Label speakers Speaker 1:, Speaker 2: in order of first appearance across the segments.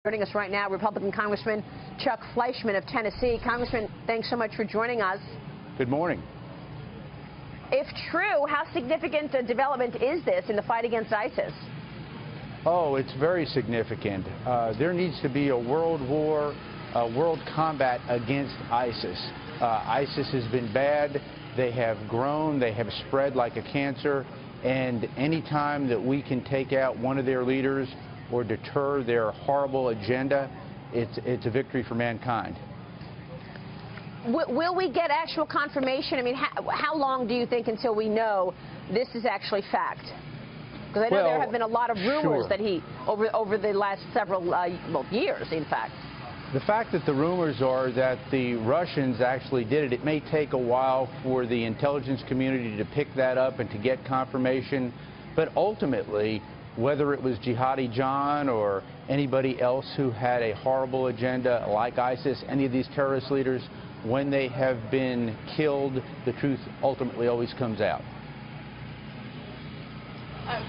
Speaker 1: Joining us right now, Republican Congressman Chuck Fleischmann of Tennessee. Congressman, thanks so much for joining us.
Speaker 2: Good morning.
Speaker 1: If true, how significant a development is this in the fight against ISIS?
Speaker 2: Oh, it's very significant. There needs to be a world war, a world combat against ISIS. ISIS has been bad. They have grown. They have spread like a cancer. And any time that we can take out one of their leaders or deter their horrible agenda, it's a victory for mankind.
Speaker 1: Will we get actual confirmation? I mean, how long do you think until we know this is actually fact? Because I know there have been a lot of rumors that he, over the last several years, in fact.
Speaker 2: The fact that the rumors are that the Russians actually did it, it may take a while for the intelligence community to pick that up and to get confirmation. But ultimately, whether it was Jihadi John or anybody else who had a horrible agenda like ISIS, any of these terrorist leaders, when they have been killed, the truth ultimately always comes out.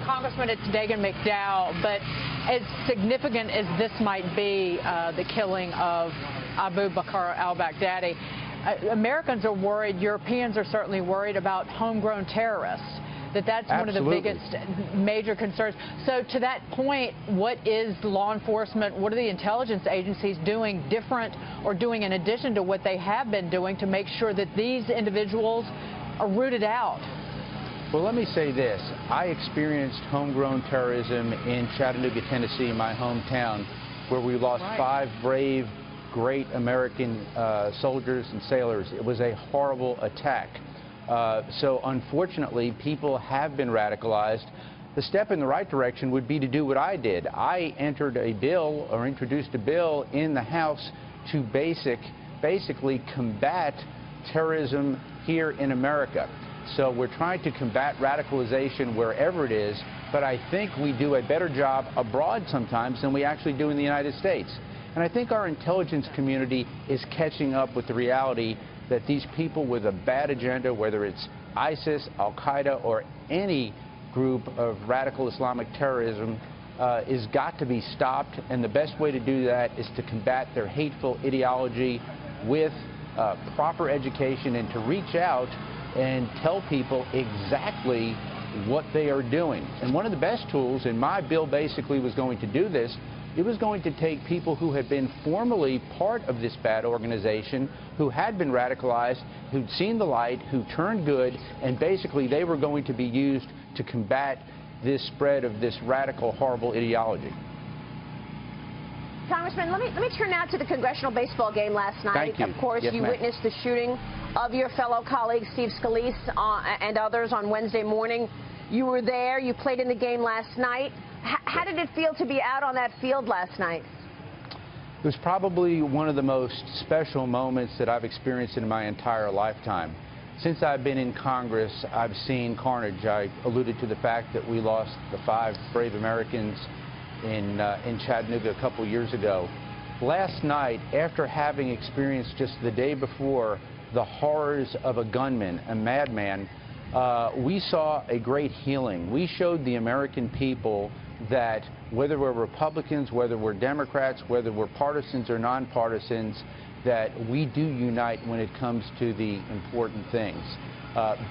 Speaker 3: Congressman, it's Dagan McDowell, but as significant as this might be, the killing of Abu Bakr al-Baghdadi, Americans are worried, Europeans are certainly worried about homegrown terrorists. That's one of the biggest major concerns. So to that point, what is law enforcement, what are the intelligence agencies doing different or doing in addition to what they have been doing to make sure that these individuals are rooted out?
Speaker 2: Well, let me say this. I experienced homegrown terrorism in Chattanooga, Tennessee, my hometown, where we lost 5 brave, great American soldiers and sailors. It was a horrible attack. So unfortunately, people have been radicalized. The step in the right direction would be to do what I did. I entered a bill or introduced a bill in the House to basically combat terrorism here in America. So we're trying to combat radicalization wherever it is, but I think we do a better job abroad sometimes than we actually do in the United States. And I think our intelligence community is catching up with the reality that these people with a bad agenda, whether it's ISIS, al-Qaeda, or any group of radical Islamic terrorism, is got to be stopped. And the best way to do that is to combat their hateful ideology with proper education and to reach out and tell people exactly what they are doing. And one of the best tools, and my bill basically was going to do this, it was going to take people who had been formerly part of this bad organization, who had been radicalized, who'd seen the light, who turned good, and basically they were going to be used to combat this spread of this radical, horrible ideology.
Speaker 1: Congressman, let me turn now to the congressional baseball game last night.
Speaker 2: Thank you.
Speaker 1: Of course,
Speaker 2: yes,
Speaker 1: you witnessed the shooting of your fellow colleague Steve Scalise and others on Wednesday morning. You were there. You played in the game last night. How did it feel to be out on that field last night?
Speaker 2: It was probably one of the most special moments that I've experienced in my entire lifetime. Since I've been in Congress, I've seen carnage. I alluded to the fact that we lost the 5 brave Americans in Chattanooga a couple years ago. Last night, after having experienced just the day before the horrors of a gunman, a madman, we saw a great healing. We showed the American people that whether we're Republicans, whether we're Democrats, whether we're partisans or nonpartisans, that we do unite when it comes to the important things.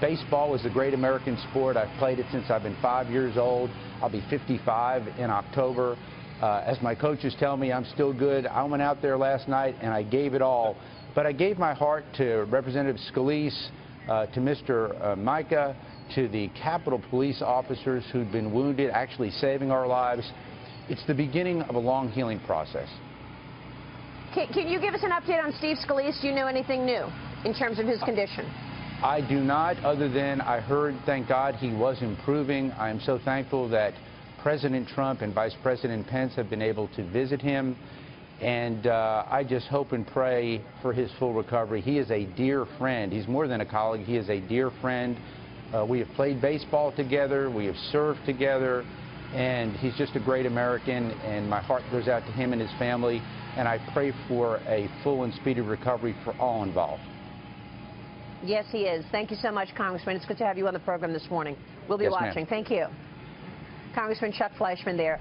Speaker 2: Baseball is a great American sport. I've played it since I've been 5 years old. I'll be 55 in October. As my coaches tell me, I'm still good. I went out there last night and I gave it all. But I gave my heart to Representative Scalise, to Mr. Micah, to the Capitol Police officers who'd been wounded, actually saving our lives. It's the beginning of a long healing process.
Speaker 1: Can you give us an update on Steve Scalise? Do you know anything new in terms of his condition?
Speaker 2: I do not, other than I heard, thank God, he was improving. I am so thankful that President Trump and Vice President Pence have been able to visit him. And I just hope and pray for his full recovery. He is a dear friend. He's more than a colleague. He is a dear friend. We have played baseball together. We have served together. And he's just a great American. And my heart goes out to him and his family. And I pray for a full and speedy recovery for all involved.
Speaker 1: Yes, he is. Thank you so much, Congressman. It's good to have you on the program this morning. We'll be watching. Thank you. Congressman Chuck Fleischmann there.